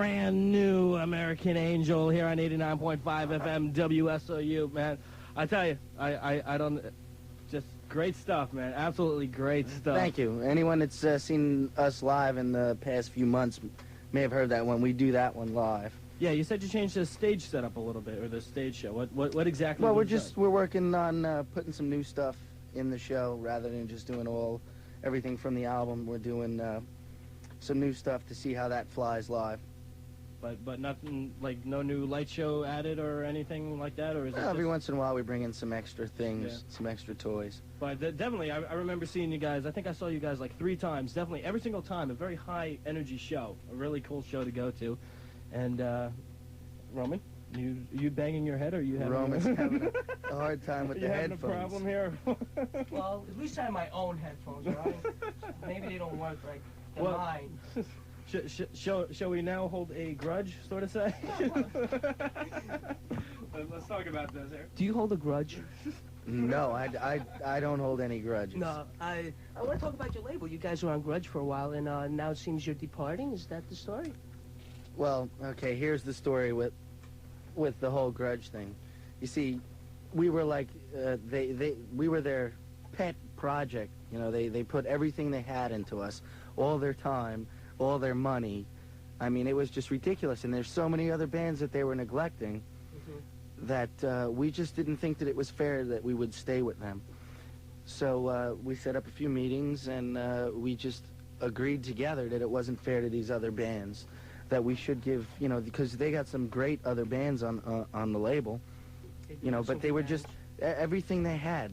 brand new American Angel here on 89.5 FM WSOU, man. I tell you, I don't, just great stuff, man. Absolutely great stuff. Thank you. Anyone that's seen us live in the past few months may have heard that when we do that one live. Yeah, you said you changed the stage setup a little bit, or the stage show. What exactly? Well, we're working on putting some new stuff in the show rather than just doing everything from the album. We're doing some new stuff to see how that flies live. But nothing, like no new light show added or anything like that, or is it every once in a while we bring in some extra things, yeah, some extra toys. But definitely, I remember seeing you guys. I think I saw you guys like 3 times. Definitely, every single time, a very high energy show, a really cool show to go to. And Roman, you banging your head, or you having Roman's having a hard time with the headphones. You having a problem here? Well, at least I have my own headphones, right? Maybe they don't work like mine. Shall we now hold a grudge, sort of say? Let's talk about this here. Do you hold a grudge? No, I don't hold any grudges. No, I want to talk about your label. You guys were on Grudge for a while, and now it seems you're departing. Is that the story? Well, okay, here's the story with the whole Grudge thing. You see, we were like, we were their pet project. You know, they put everything they had into us, all their time, all their money. I mean, it was just ridiculous. And there's so many other bands that they were neglecting that we just didn't think that it was fair that we would stay with them. So we set up a few meetings, and we just agreed together that it wasn't fair to these other bands, that we should give, you know, because they got some great other bands on the label, you know, but they were just, everything they had,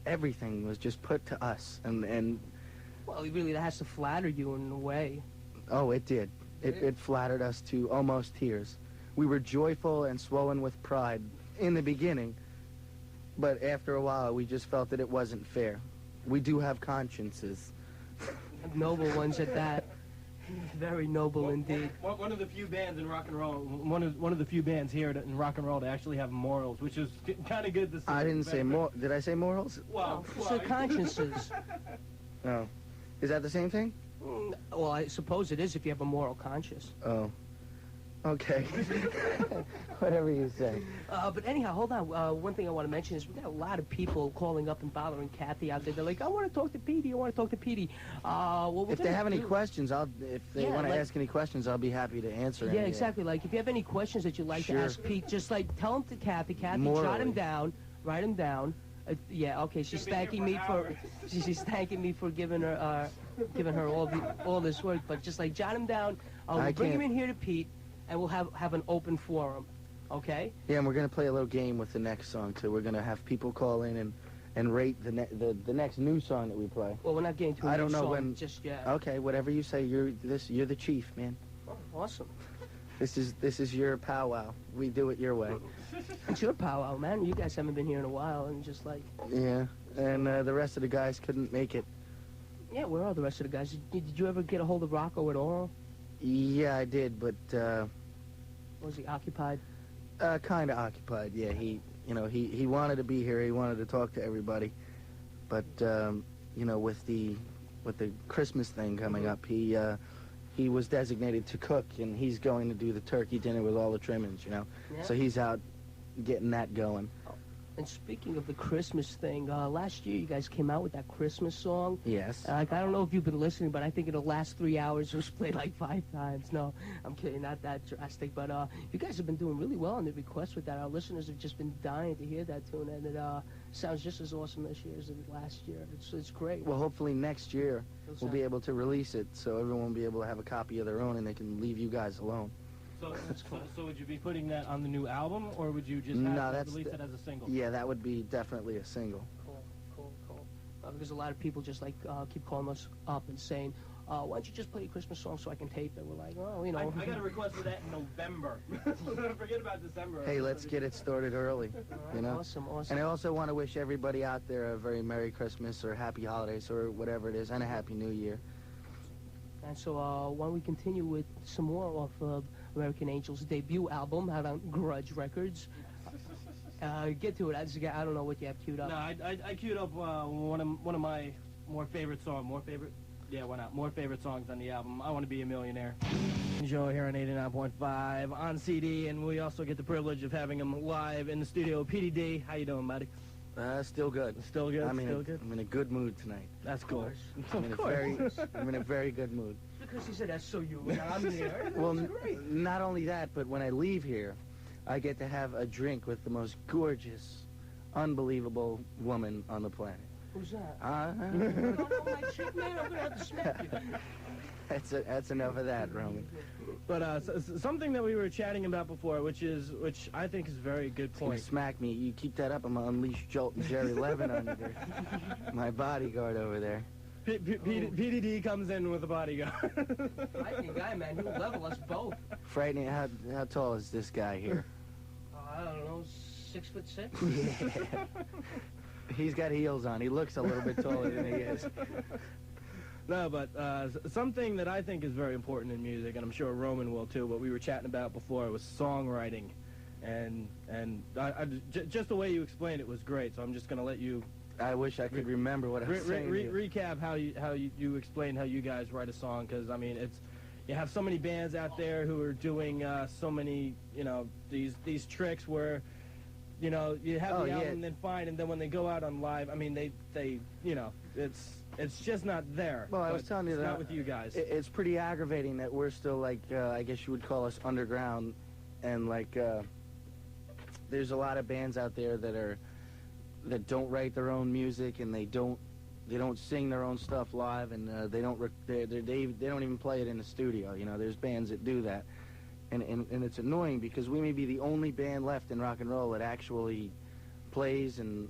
everything was just put to us, and well, really, that has to flatter you in a way. Oh, it did. It flattered us to almost tears. We were joyful and swollen with pride in the beginning, but after a while, we just felt that it wasn't fair. We do have consciences. Noble ones at that. Very noble indeed. One of the few bands in rock and roll, one of the few bands here in rock and roll to actually have morals, which is kind of good to see. I didn't say more. Did I say morals? Well, so consciences. Oh. Is that the same thing? Well, I suppose it is if you have a moral conscience. Oh. Okay. Whatever you say. But anyhow, hold on. One thing I want to mention is we got a lot of people calling up and bothering Kathy out there. They're like, I want to talk to Petey. I want to talk to Petey. Well, if they have any questions, if they want to ask any questions, I'll be happy to answer. Yeah, exactly. Like, if you have any questions that you'd like to ask Pete, just like tell them to Kathy. Kathy, jot them down, write them down. Yeah, okay. She's thanking me for she's thanking me for giving her all this work. But just like jot them down. We'll bring him in here to Pete, and we'll have an open forum. Okay? Yeah, and we're gonna play a little game with the next song too. We're gonna have people call in and rate the next new song that we play. Well, we're not getting to a new song just yet. Okay, whatever you say. You're the chief, man. Oh, awesome. This is your powwow. We do it your way. It's your powwow, man. You guys haven't been here in a while, and just like... Yeah, and the rest of the guys couldn't make it. Yeah, where are the rest of the guys? Did you ever get a hold of Rocco at all? Yeah, I did, but... Was he occupied? Kind of occupied, yeah. He wanted to be here. He wanted to talk to everybody. But, you know, with the Christmas thing coming up, he was designated to cook, and he's going to do the turkey dinner with all the trimmings, you know. Yeah. So he's out getting that going. Oh. And speaking of the Christmas thing, last year you guys came out with that Christmas song. Yes. I don't know if you've been listening, but I think in the last 3 hours it was played like 5 times. No, I'm kidding, not that drastic. But you guys have been doing really well on the requests with that. Our listeners have just been dying to hear that tune, and it sounds just as awesome this year as it did last year. It's great. Well, hopefully next year we'll be able to release it so everyone will be able to have a copy of their own, and they can leave you guys alone. So would you be putting that on the new album, or would you just release it as a single? Yeah, that would be definitely a single. Cool. Because a lot of people just like keep calling us up and saying, why don't you just play a Christmas song so I can tape it? We're like, well, you know. I got a request for that in November. Forget about December. Hey, let's get it started early. Right, you know. Awesome. And I also want to wish everybody out there a very Merry Christmas or Happy Holidays or whatever it is, and a Happy New Year. And so why don't we continue with some more of American Angel's debut album out on Grudge Records. Get to it. I don't know what you have queued up. No, I queued up one of my more favorite songs. Yeah, why not? More favorite songs on the album. I Want to Be a Millionaire. Joe here on 89.5 on CD, and we also get the privilege of having him live in the studio. Petey D, how you doing, buddy? Still good. Still good? I'm in a good mood tonight. That's cool. I'm in a very good mood. Because he said that's so you and I'm there. Well, not only that, but when I leave here, I get to have a drink with the most gorgeous, unbelievable woman on the planet. Who's that? You don't know my chick, man? I'm going to have to smack you. That's enough of that, Roman. But something that we were chatting about before, which I think is a very good point. Smack me. You keep that up, I'm going to unleash Jolt and Jerry Levin on you there. My bodyguard over there. Petey D comes in with a bodyguard. Frightening guy, man. He'll level us both. Frightening. How tall is this guy here? I don't know, 6'6". Yeah. He's got heels on. He looks a little bit taller than he is. No, but something that I think is very important in music, and I'm sure Roman will too, what we were chatting about before, was songwriting. And just the way you explained it was great, so I'm just going to let you... I wish I could remember what I was saying. Recap how you explain how you guys write a song, because, I mean, you have so many bands out there who are doing so many, these tricks where... you have the album and then fine, and then when they go out on live, I mean, they it's just not there. Well, I was telling you that. Not with you guys. It's pretty aggravating that we're still, like, I guess you would call us underground, and, like, there's a lot of bands out there that don't write their own music, and they don't sing their own stuff live, and they don't even play it in the studio. There's bands that do that. And it's annoying because we may be the only band left in rock and roll that actually plays and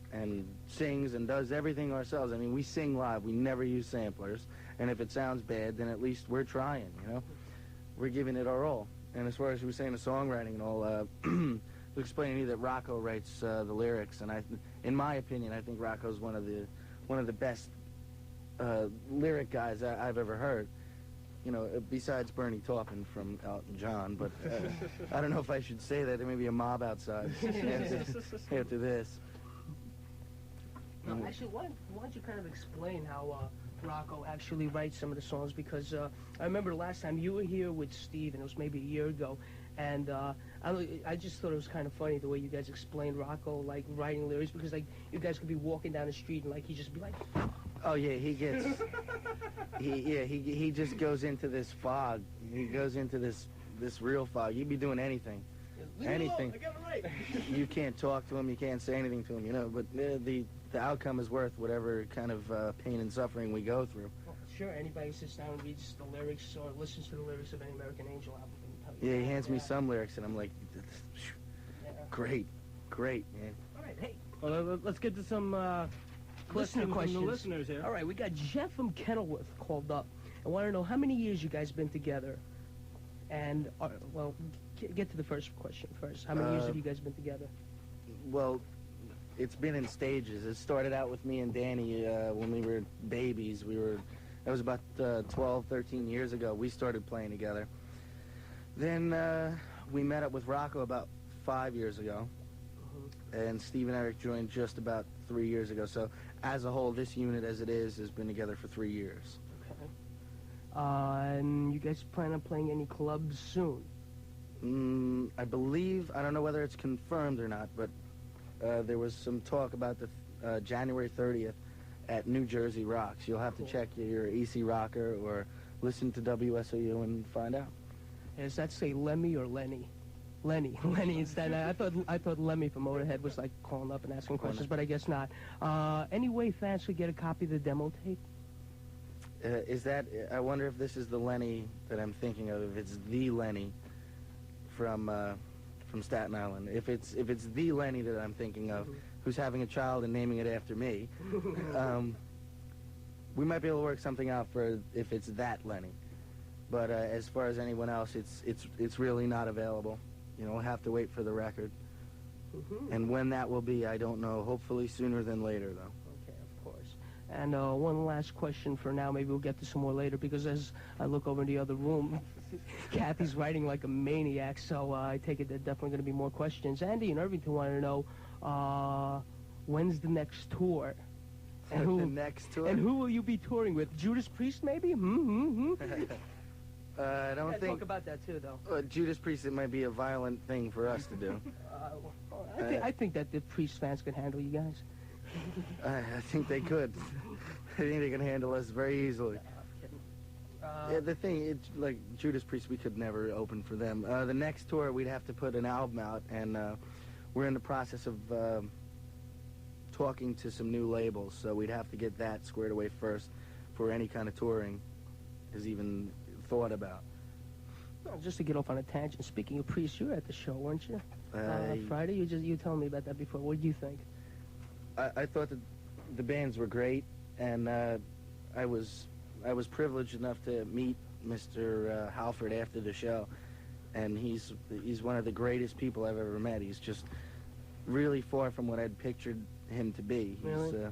sings and does everything ourselves. I mean, we sing live. We never use samplers. And if it sounds bad, then at least we're trying, We're giving it our all. And as far as we were saying the songwriting and all, I was explaining to you that Rocco writes the lyrics. And in my opinion, I think Rocco's one of the best lyric guys I've ever heard. Besides Bernie Taupin from Elton John, but I don't know if I should say that. There may be a mob outside after this. No, actually, why don't you kind of explain how Rocco actually writes some of the songs? Because I remember last time you were here with Steve, and it was maybe a year ago, and I just thought it was kind of funny the way you guys explained Rocco, like, writing lyrics, because, like, you guys could be walking down the street, and, like, he'd just be like... Oh, yeah, he gets... he just goes into this fog. He goes into this real fog. You'd be doing anything. Anything. I got it right. You can't talk to him. You can't say anything to him, But the outcome is worth whatever kind of pain and suffering we go through. Well, sure, anybody sits down and reads the lyrics or listens to the lyrics of any American Angel album can tell you. Yeah, he hands me some lyrics, and I'm like, great, man. All right, hey. Well, let's get to some... listener questions. From the listeners here. All right, we got Jeff from Kenilworth called up. I want to know how many years you guys been together. And, get to the first question first. How many years have you guys been together? Well, it's been in stages. It started out with me and Danny when we were babies. That was about 12, 13 years ago. We started playing together. Then we met up with Rocco about 5 years ago. And Steve and Eric joined just about 3 years ago. So, as a whole, this unit, as it is, has been together for 3 years. Okay. And you guys plan on playing any clubs soon? I believe, I don't know whether it's confirmed or not, but there was some talk about the January 30th at New Jersey Rocks. You'll have to check your EC Rocker or listen to WSOU and find out. Does that say Lemmy or Lenny? Lenny instead. I thought Lemmy from Motorhead was like calling up and asking questions, but I guess not. Any way fans could get a copy of the demo tape? I wonder if this is the Lenny that I'm thinking of. If it's the Lenny from Staten Island. If it's the Lenny that I'm thinking of, who's having a child and naming it after me, we might be able to work something out for if it's that Lenny. But as far as anyone else, it's really not available. We'll have to wait for the record. And when that will be, I don't know. Hopefully sooner than later, though. Okay, of course. And one last question for now. Maybe we'll get to some more later, because as I look over in the other room, Kathy's writing like a maniac, so I take it there are definitely going to be more questions. Andy and Irvington want to know, when's the next tour? And the next tour. And who will you be touring with? Judas Priest, maybe? I don't think. Talk about that too, though. Judas Priest, it might be a violent thing for us to do. I think that the Priest fans could handle you guys. I think they could. I think they can handle us very easily. Yeah, the thing, it's like Judas Priest, we could never open for them. The next tour, we'd have to put an album out, and we're in the process of talking to some new labels, so we'd have to get that squared away first before any kind of touring is even thought about. Well, just to get off on a tangent, speaking of Priest, you were at the show, weren't you? Friday, you told me about that before. What did you think? I thought that the bands were great, and I was privileged enough to meet Mr. Halford after the show, and he's one of the greatest people I've ever met. He's just really far from what I'd pictured him to be. He's really?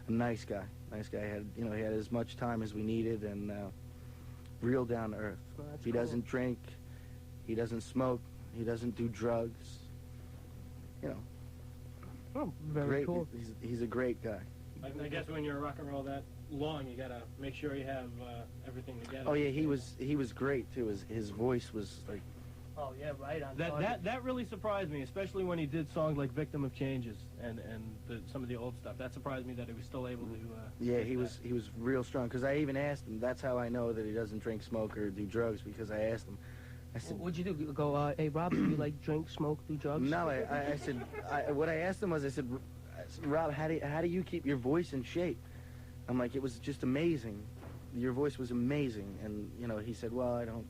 A nice guy. He had as much time as we needed, and real down to earth. Well, he cool. doesn't drink, he doesn't smoke, he doesn't do drugs. You know. Oh, very great. cool. He's a great guy. I guess when you're rock and roll that long, you gotta make sure you have everything together. Oh yeah, he was great too. His voice was like. Oh yeah, right on. That really surprised me, especially when he did songs like "Victim of Changes" and some of the old stuff. That surprised me that he was still able to. Yeah, he was real strong. Because I even asked him. That's how I know that he doesn't drink, smoke, or do drugs. Because I asked him. I said, "What'd you do? Go, hey Rob, do you like drink, smoke, do drugs?" No, I said. What I asked him was, I said, Rob, how do you keep your voice in shape? I'm like, it was just amazing. Your voice was amazing, and he said, well, I don't.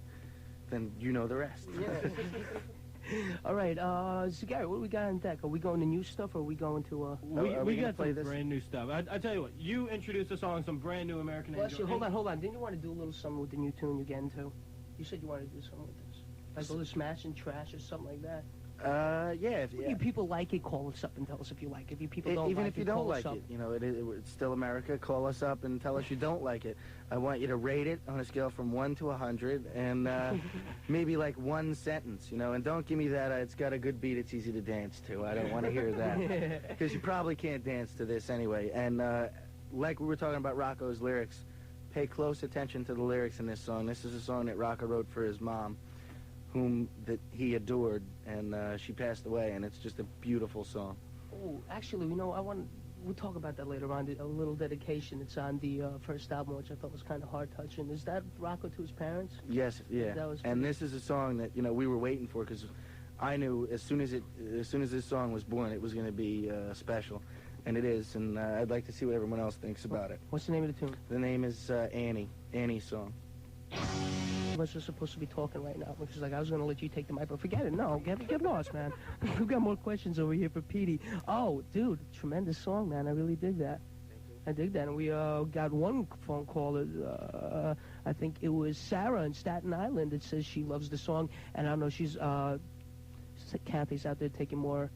Then you know the rest. Yeah. All right, so Gary, what do we got on deck? Are we going to new stuff, or are we going to? We got some brand new stuff. I tell you what, you introduced us on some brand new American. Well, actually, hold on. Didn't you want to do a little something with the new tune you get into? You said you wanted to do something with this, like a little smash and trash or something like that. Yeah. If you people like it, call us up and tell us if you like it. If you people don't even like if you it, don't call like us up. it, it's still America. Call us up and tell us you don't like it. I want you to rate it on a scale from 1 to 100, and maybe like one sentence, and don't give me that. It's got a good beat. It's easy to dance to. I don't want to hear that because you probably can't dance to this anyway. And like we were talking about Rocco's lyrics, pay close attention to the lyrics in this song. This is a song that Rocco wrote for his mom, whom that he adored, and she passed away, and it's just a beautiful song. Oh, actually, we'll talk about that later on, a little dedication. It's on the first album, which I thought was kind of heart-touching. Is that Rocco to his parents? Yes, yeah. And this is a song that, we were waiting for, because I knew as soon as this song was born, it was going to be special. And it is, and I'd like to see what everyone else thinks about it. What's the name of the tune? The name is Annie's song. We're supposed to be talking right now, which is like, I was going to let you take the mic, but forget it. No, get lost, man. We've got more questions over here for Petey. Oh, dude, tremendous song, man. I really dig that. I dig that. And we got one phone call. I think it was Sarah in Staten Island that says she loves the song. And I don't know, she's Kathy's out there taking more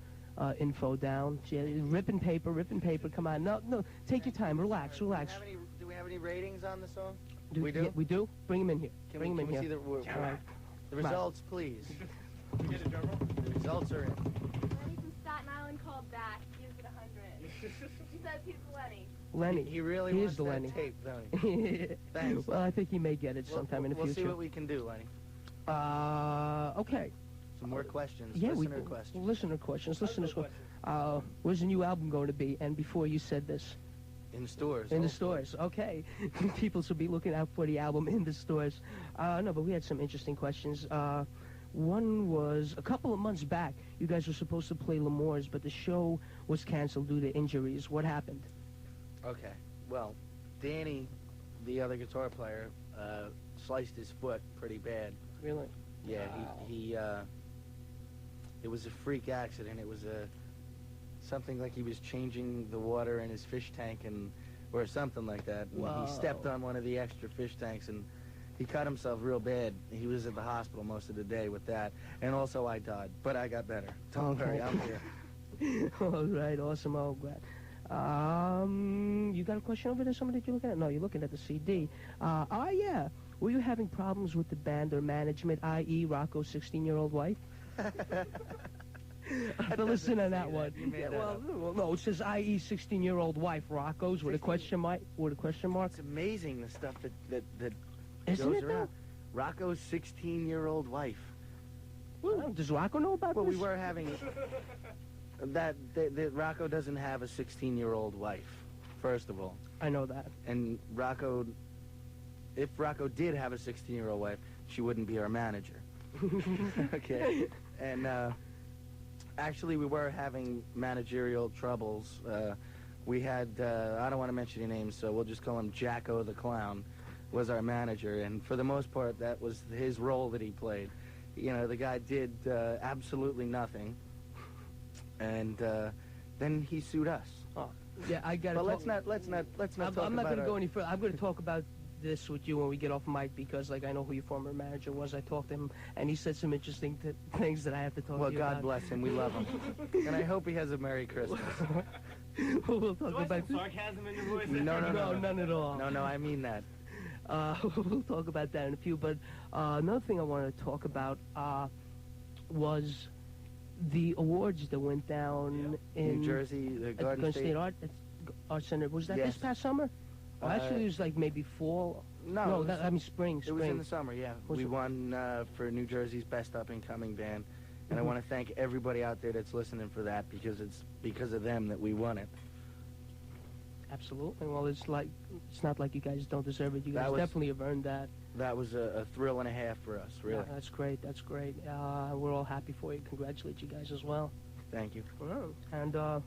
info down. She ripping paper. Come on. No, take your time. Relax. Do we have any ratings on the song? We do? Yeah, we do? Bring him in here. Can we see the results, please? The results are in. Lenny from Staten Island called back. He gives it 100. He says he's Lenny. Lenny. He really wants that Lenny. Tape, don't he? Thanks. Well, I think he may get it sometime in the future. We'll see what we can do, Lenny. Okay. Some more questions. Yeah, listener questions. Listener questions. Where's the new album going to be? And before you said this. In stores. In the stores, okay. People should be looking out for the album in the stores. No, but we had some interesting questions. One was, a couple of months back, you guys were supposed to play L'Amour's, but the show was canceled due to injuries. What happened? Okay. Well, Danny, the other guitar player, sliced his foot pretty bad. Really? Yeah, wow. he it was a freak accident. It was something like he was changing the water in his fish tank or something like that. And he stepped on one of the extra fish tanks and he cut himself real bad. He was at the hospital most of the day with that. And also I died, but I got better. Don't worry, I'm here. All right, awesome. Oh, glad. You got a question over there? Somebody that you're looking at? No, you're looking at the CD. Yeah. Were you having problems with the band or management, i.e. Rocco's 16-year-old wife? Listen on that one. You made Yeah, that well, up. well, no, it says i.e. 16-year-old wife Rocco's with a question mark. With a question mark. It's amazing the stuff that Isn't goes it around. Rocco's 16-year-old wife. Well, does Rocco know about Well, this? we were having that Rocco doesn't have a 16-year-old wife, first of all. I know that. And if Rocco did have a 16-year-old wife, she wouldn't be our manager. Okay. And actually, we were having managerial troubles. We had, I don't want to mention any names, so we'll just call him Jacko the Clown, was our manager. And for the most part, that was his role that he played. You know, the guy did absolutely nothing. And then he sued us. Oh, yeah, I got. But let's not talk about. I'm not going to go any further. I'm going to talk about this with you when we get off mic because, like, I know who your former manager was. I talked to him, and he said some interesting things that I have to talk to you about. Well, God bless him. We love him, and I hope he has a Merry Christmas. We'll talk about sarcasm in your voice. No, none at all. No, I mean that. We'll talk about that in a few. But another thing I wanted to talk about was the awards that went down in New Jersey, the at Garden State. Art Center. Was that Yes. this past summer? Well, actually, it was like maybe fall. No, I mean spring. It was in the summer, yeah. Was we it? won for New Jersey's Best Up-and-Coming Band. And I want to thank everybody out there that's listening for that because it's because of them that we won it. Absolutely. Well, it's not like you guys don't deserve it. You guys That was- definitely have earned that. That was a thrill and a half for us, really. Yeah, that's great. That's great. We're all happy for you. Congratulate you guys as well. Thank you. And well,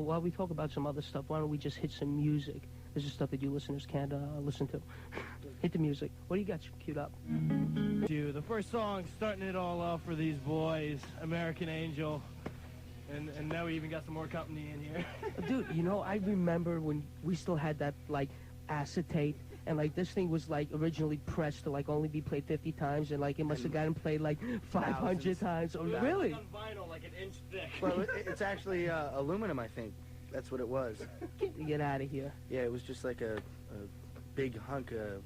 while we talk about some other stuff, why don't we just hit some music? This is stuff that you listeners can't listen to. Hit the music. What do you got queued up? The first song, starting it all off for these boys, American Angel. And now we even got some more company in here. Dude, you know, I remember when we still had that, like, acetate, and, like, this thing was, like, originally pressed to, like, only be played 50 times, and, like, it must have gotten played, like, 500 times. Oh, really? On vinyl, like an inch thick. Well, it's actually aluminum, I think. That's what it was. Get out of here. Yeah, it was just like a big hunk of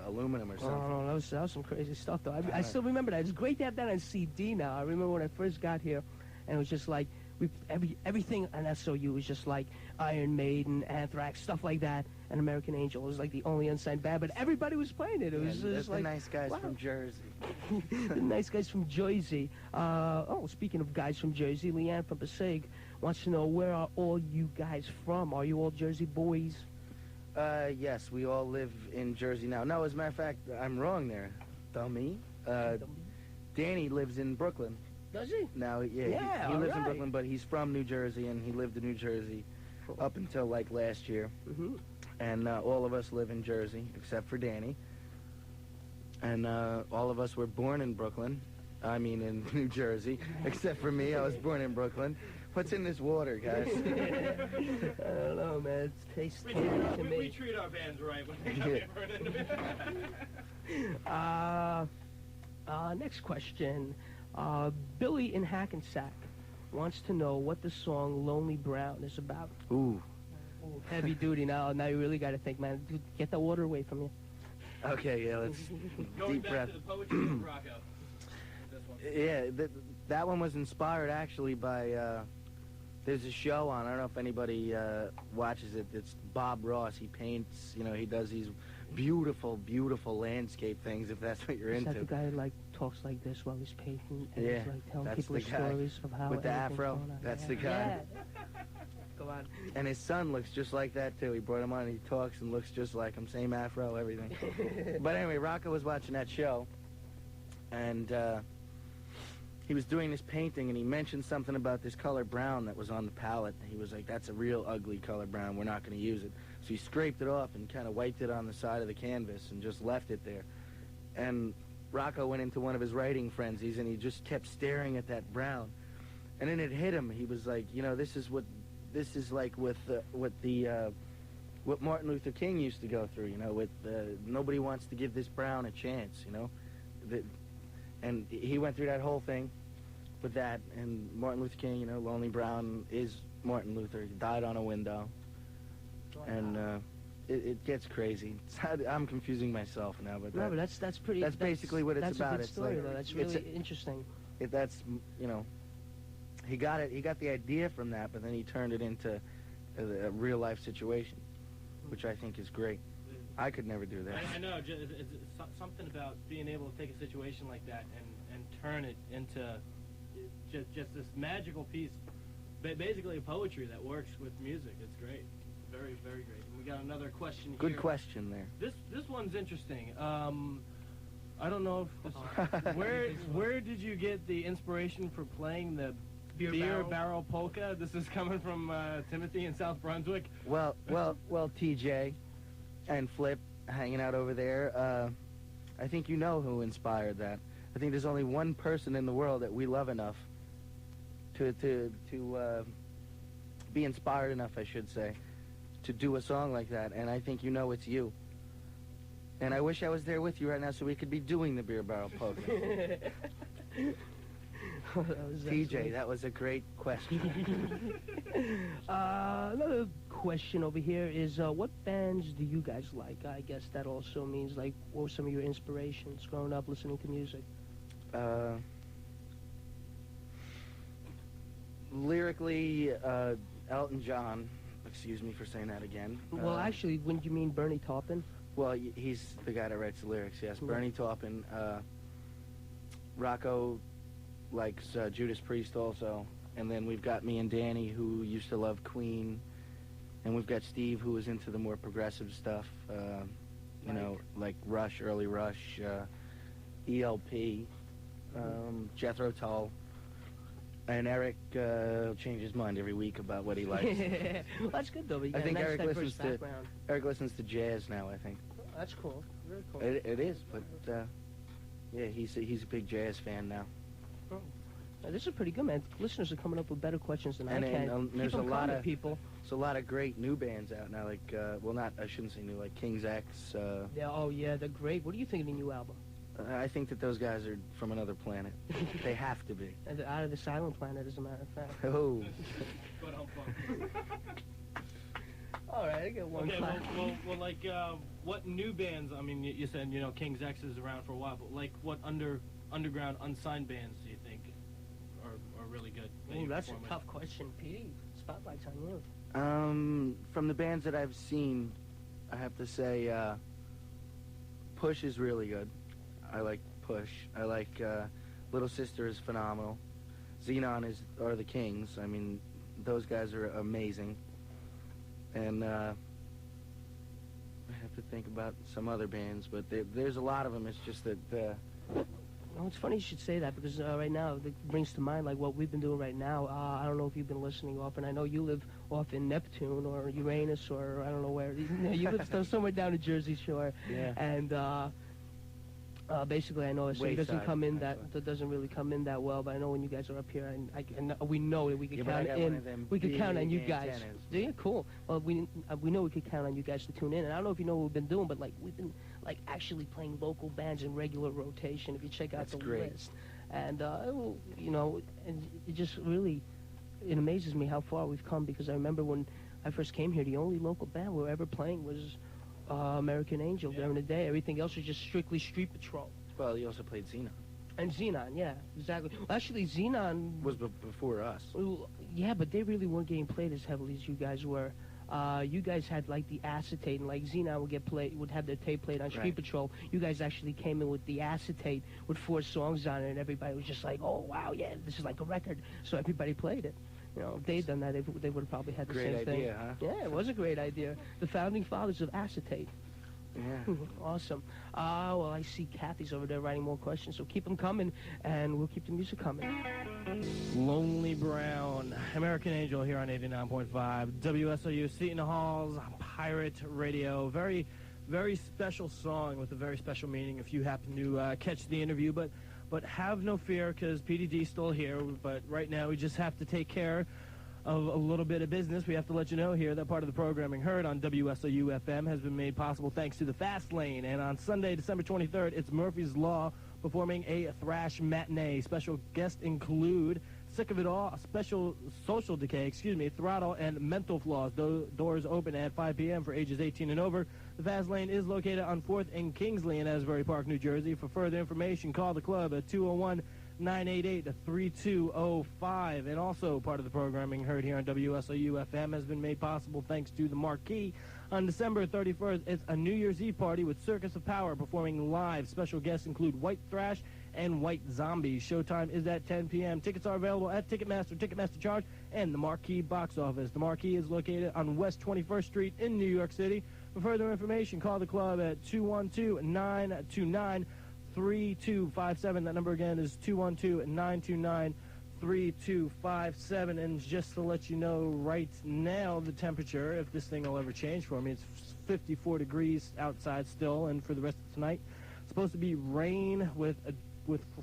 aluminum or something. Oh, that was some crazy stuff, though. I still remember that. It's great to have that on CD now. I remember when I first got here, and it was just like, everything on SOU was just like Iron Maiden, Anthrax, stuff like that, and American Angel was like the only unsigned band, but everybody was playing it. It was just the like nice guys wow. from Jersey. The nice guys from Jersey. Speaking of guys from Jersey, Leanne from Passaic wants to know, where are all you guys from? Are you all Jersey boys? Yes, we all live in Jersey now. No, as a matter of fact, I'm wrong there. Dummy. Danny lives in Brooklyn. Does he? Now, he lives in Brooklyn, but he's from New Jersey, and he lived in New Jersey up until, like, last year. Mm-hmm. And all of us live in Jersey, except for Danny. And all of us were born in Brooklyn. I mean, in New Jersey, except for me. I was born in Brooklyn. What's in this water, guys? I don't know, man. It tastes tasty to me. We treat our bands right when they come in. Next question. Billy in Hackensack wants to know what the song Lonely Brown is about. Ooh. Heavy duty. Now you really got to think, man. Dude, get that water away from you. Okay, yeah, let's Going deep back breath. to the poetry of Rocco. This one. Yeah, that one was inspired actually by, there's a show on, I don't know if anybody watches it, it's Bob Ross. He paints, he does these beautiful, beautiful landscape things, if that's what you're Is into. that the guy who, like, talks like this while he's painting and Yeah, he's, like, telling that's people the his guy stories of how with the everything's afro. going on? That's Yeah. the guy. Yeah. Go on. And his son looks just like that, too. He brought him on, and he talks and looks just like him. Same afro, everything. But anyway, Rocco was watching that show, and he was doing this painting, and he mentioned something about this color brown that was on the palette. And he was like, that's a real ugly color brown. We're not going to use it. So he scraped it off and kind of wiped it on the side of the canvas and just left it there. And Rocco went into one of his writing frenzies, and he just kept staring at that brown. And then it hit him. He was like, this is like with what Martin Luther King used to go through, with nobody wants to give this brown a chance, and he went through that whole thing with that, and Martin Luther King, Lonely Brown is Martin Luther. He died on a window, and it gets crazy. I'm confusing myself now, but No, but that's pretty. that's basically what it's that's about. A good It's story, like- though. That's it's really interesting. that's he got the idea from that, but then he turned it into a real life situation, which I think is great. I could never do that. I know. It's something about being able to take a situation like that and turn it into just this magical piece, basically a poetry that works with music. It's great. Very, very great. And we got another question here. Good question there. This one's interesting. I don't know if this, where did you get the inspiration for playing the beer barrel polka? This is coming from Timothy in South Brunswick. Well, TJ and Flip hanging out over there. I think you know who inspired that. I think there's only one person in the world that we love enough to be inspired enough, I should say, to do a song like that, and I think you know it's you. And I wish I was there with you right now so we could be doing the beer barrel polka. TJ, that was a great question. Another question over here is, what bands do you guys like? I guess that also means, like, what were some of your inspirations growing up listening to music? Lyrically, Elton John. Excuse me for saying that again. Well, actually, wouldn't you mean Bernie Taupin? Well, he's the guy that writes the lyrics, yes. Bernie Taupin. Rocco likes Judas Priest also. And then we've got me and Danny, who used to love Queen. And we've got Steve, who is into the more progressive stuff. You know, like Rush, early Rush, ELP, Jethro Tull. And Eric changes his mind every week about what he likes. Well, that's good, though. I think Eric listens to jazz now, I think. That's cool. Very cool. It is, but yeah, he's a big jazz fan now. Oh. This is pretty good, man. Listeners are coming up with better questions than I can. And there's a lot of people. There's a lot of great new bands out now. Like, well, I shouldn't say new. Like King's X. Yeah. Oh, yeah. They're great. What do you think of the new album? I think that those guys are from another planet. They have to be. And they're out of the silent planet, as a matter of fact. Oh. All right, I got one. Okay, well, like, what new bands? I mean, you said, you know, King's X is around for a while, but like, what underground unsigned bands do you think are really good? Oh, that's a tough question, Petey. Spotlight's on you. From the bands that I've seen, I have to say, Push is really good. I like Push. I like Little Sister is phenomenal. Xenon are the kings. I mean, those guys are amazing. And I have to think about some other bands, but there's a lot of them. It's just that... Well, it's funny you should say that, because right now it brings to mind like what we've been doing right now. I don't know if you've been listening often. I know you live off in Neptune or Uranus or I don't know where. You live somewhere down the Jersey Shore. Yeah. And basically, I know it doesn't come in that doesn't really come in that well. But I know when you guys are up here, and we know that we could count in. We could count on you guys. Yeah, cool. Well, we know we could count on you guys to tune in. And I don't know if you know what we've been doing, but like we've been like actually playing local bands in regular rotation. If you check out the list, and you know, and it just really it amazes me how far we've come, because I remember when I first came here, the only local band we were ever playing was American Angel during the day. Everything else was just strictly Street Patrol. Well, you also played Xenon. And Xenon, yeah, exactly. Well, actually, Xenon was before us. Well, yeah, but they really weren't getting played as heavily as you guys were. You guys had like the acetate, and like Xenon would have their tape played on Street Patrol. You guys actually came in with the acetate with 4 songs on it, and everybody was just like, "Oh wow, yeah, this is like a record." So everybody played it. You know, if they'd done that, they would have probably had the same thing. Great idea, huh? Yeah, it was a great idea. The founding fathers of acetate. Yeah. Awesome. Well, I see Kathy's over there writing more questions, so keep them coming, and we'll keep the music coming. Lonely Brown, American Angel here on 89.5, WSOU Seton Hall's Pirate Radio. Very, very special song with a very special meaning if you happen to catch the interview, but have no fear, because Petey D's still here, but right now we just have to take care of a little bit of business. We have to let you know here that part of the programming heard on WSOU FM has been made possible thanks to the Fast Lane. And on Sunday, December 23rd, it's Murphy's Law performing a thrash matinee. Special guests include Sick of It All, Special Social Decay, Throttle, and Mental Flaws. Doors open at 5 p.m. for ages 18 and over. The Fast Lane is located on 4th and Kingsley in Asbury Park, New Jersey. For further information, call the club at 201 988-3205. And also part of the programming heard here on WSOU FM has been made possible thanks to the Marquee. On December 31st, it's a New Year's Eve party with Circus of Power performing live. Special guests include White Thrash and White Zombies. Showtime is at 10 p.m. Tickets are available at Ticketmaster, Ticketmaster Charge, and the Marquee box office. The Marquee is located on West 21st Street in New York City. For further information, call the club at 212-929-3257. That number again is 212-929-3257. And just to let you know right now, the temperature, if this thing will ever change for me, it's 54 degrees outside still, and for the rest of tonight, it's supposed to be rain with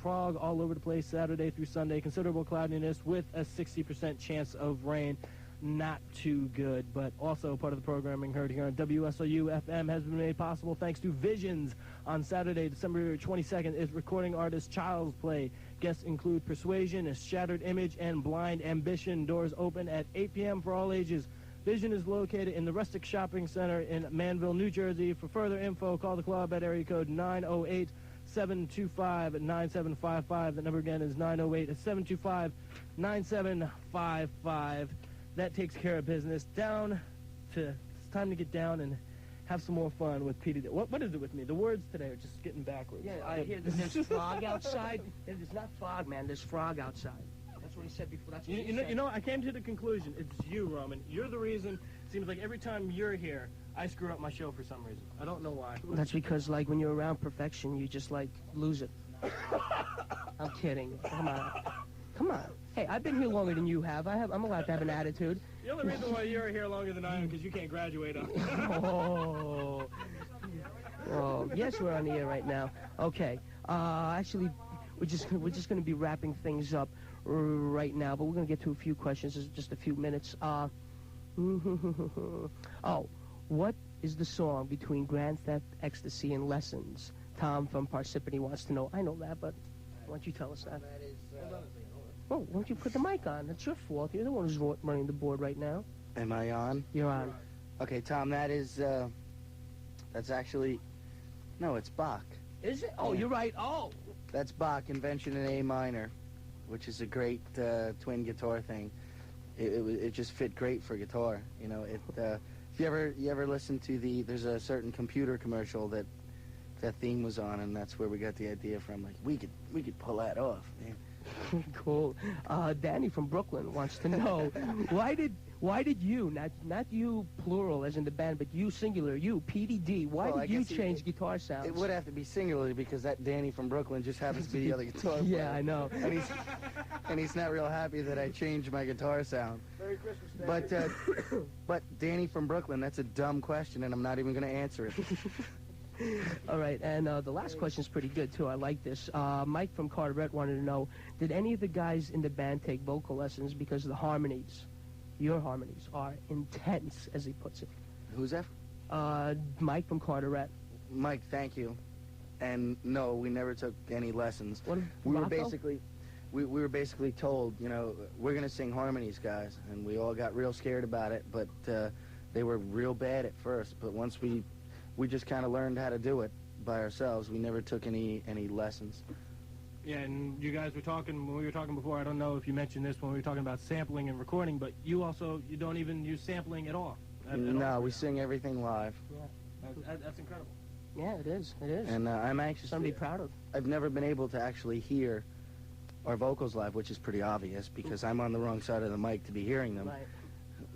fog all over the place Saturday through Sunday. Considerable cloudiness with a 60% chance of rain. Not too good, but also part of the programming heard here on WSOU FM has been made possible thanks to Visions. On Saturday, December 22nd, is recording artist Child's Play. Guests include Persuasion, Shattered Image, and Blind Ambition. Doors open at 8 p.m. for all ages. Vision is located in the Rustic Shopping Center in Manville, New Jersey. For further info, call the club at area code 908-725-9755. The number again is 908-725-9755. That takes care of business. It's time to get down and have some more fun with Petey D. What is it with me? The words today are just getting backwards. Yeah, I hear that there's frog outside. There's not fog, man. There's frog outside. That's what he said before. That's what he said. You know, I came to the conclusion. It's you, Roman. You're the reason. It seems like every time you're here, I screw up my show for some reason. I don't know why. That's because, like, when you're around perfection, you just, like, lose it. I'm kidding. Come on. Come on. Hey, I've been here longer than you have. I'm allowed to have an attitude. The only reason why you're here longer than I am is because you can't graduate on. Oh, yes, we're on the air right now. Okay. Actually, we're just going to be wrapping things up right now, but we're going to get to a few questions. There's just a few minutes. Oh, what is the song between Grand Theft Ecstasy and Lessons? Tom from Parsippany wants to know. I know that, but why don't you tell us that? That is, Oh, why don't you put the mic on? That's your fault. You're the one who's running the board right now. am I on? You're on. Okay, Tom, that is, that's actually, no, it's Bach. Is it? Oh, you're right. Oh. That's Bach, Invention in A minor, which is a great twin guitar thing. It just fit great for guitar. You know, if you ever listen to there's a certain computer commercial that theme was on, and that's where we got the idea from. Like, we could pull that off, man. Cool. Danny from Brooklyn wants to know why did you, not you plural as in the band, but you singular, you Petey D, why did you change guitar sounds? It would have to be singularly because that Danny from Brooklyn just happens to be the other guitar player. Yeah, I know. And he's not real happy that I changed my guitar sound. Merry Christmas, Danny. But Danny from Brooklyn, that's a dumb question, and I'm not even going to answer it. All right, and the last question is pretty good, too. I like this. Mike from Carteret wanted to know, did any of the guys in the band take vocal lessons because the harmonies, your harmonies, are intense, as he puts it? Who's that? Mike from Carteret. Mike, thank you. And no, we never took any lessons. What, we were basically told, you know, we're going to sing harmonies, guys. And we all got real scared about it, but they were real bad at first. But once we just kind of learned how to do it by ourselves. We never took any lessons. Yeah, and you guys were talking, when we were talking before, I don't know if you mentioned this when we were talking about sampling and recording, but you don't even use sampling at all. No, we sing everything live. Yeah, that's incredible. Yeah, it is. It is. And I'm anxious Something to be proud of. I've never been able to actually hear our vocals live, which is pretty obvious because I'm on the wrong side of the mic to be hearing them. Right.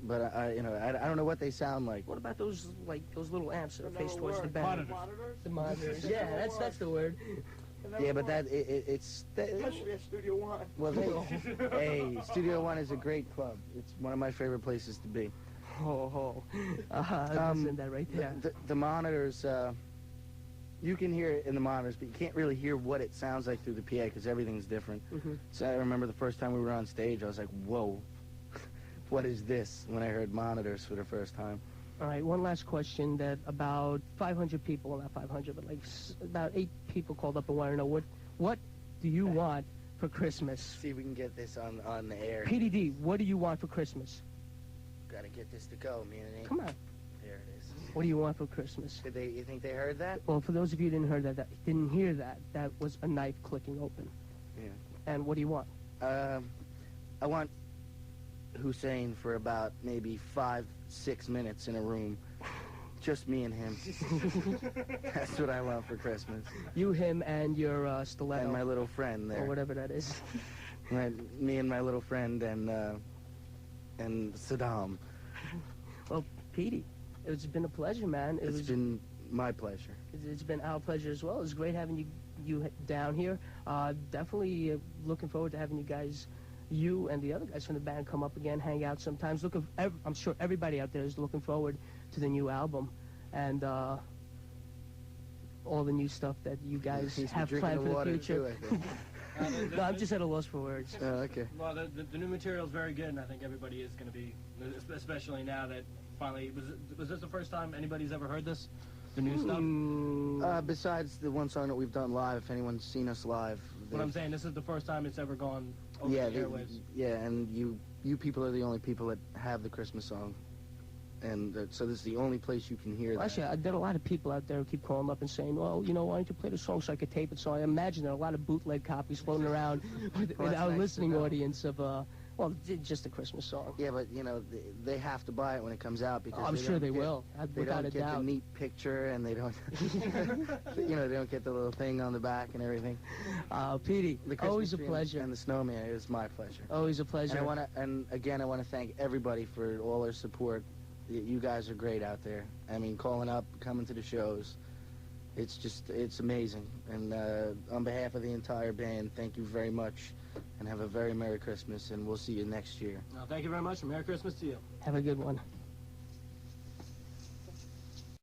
But I don't know what they sound like. What about those little amps that are faced towards the band? Monitors. The monitors. Yeah, that's the word. Yeah, but it's Especially at Studio One. well, hey, Studio One is a great club. It's one of my favorite places to be. Listen, that right there. The monitors, you can hear it in the monitors, but you can't really hear what it sounds like through the PA because everything's different. Mm-hmm. So I remember the first time we were on stage, I was like, whoa, what is this, when I heard monitors for the first time. All right, one last question that about 500 people, well, not 500, but like about 8 people called up and want to know, what do you want for Christmas? See if we can get this on the air. Petey D, what do you want for Christmas? Gotta get this to go, man. Come on. There it is. What do you want for Christmas? You think they heard that? Well, for those of you who didn't hear that, that was a knife clicking open. Yeah. And what do you want? I want Hussein for about maybe 5-6 minutes in a room. Just me and him. That's what I want for Christmas. You, him, and your stiletto. And my little friend there. Or whatever that is. Me and my little friend and Saddam. Well, Petey, it's been a pleasure, man. It's been my pleasure. It's been our pleasure as well. It's great having you down here. Definitely looking forward to having you and the other guys from the band come up again, hang out sometimes. I'm sure everybody out there is looking forward to the new album and all the new stuff that you guys have planned for the future. No, I'm just at a loss for words. Oh, okay. Well, the new material is very good, and I think everybody is going to be, especially now that finally, was this the first time anybody's ever heard this? The new stuff? Besides the one song that we've done live, if anyone's seen us live. What I'm saying, this is the first time it's ever gone over the airwaves. Yeah, and you people are the only people that have the Christmas song. And so this is the only place you can hear that. Actually, there are a lot of people out there who keep calling up and saying, well, why don't you play the song so I could tape it? So I imagine there are a lot of bootleg copies floating around with our listening audience of, just a Christmas song. Yeah, but, they have to buy it when it comes out because I'm sure they will, without a doubt. They don't get the neat picture and they don't, they don't get the little thing on the back and everything. Petey, always a pleasure. And the snowman, it was my pleasure. Always a pleasure. And again, I want to thank everybody for all their support. You guys are great out there. I mean, calling up, coming to the shows. It's amazing. And on behalf of the entire band, thank you very much. And have a very Merry Christmas, and we'll see you next year. Well, thank you very much, and Merry Christmas to you. Have a good one.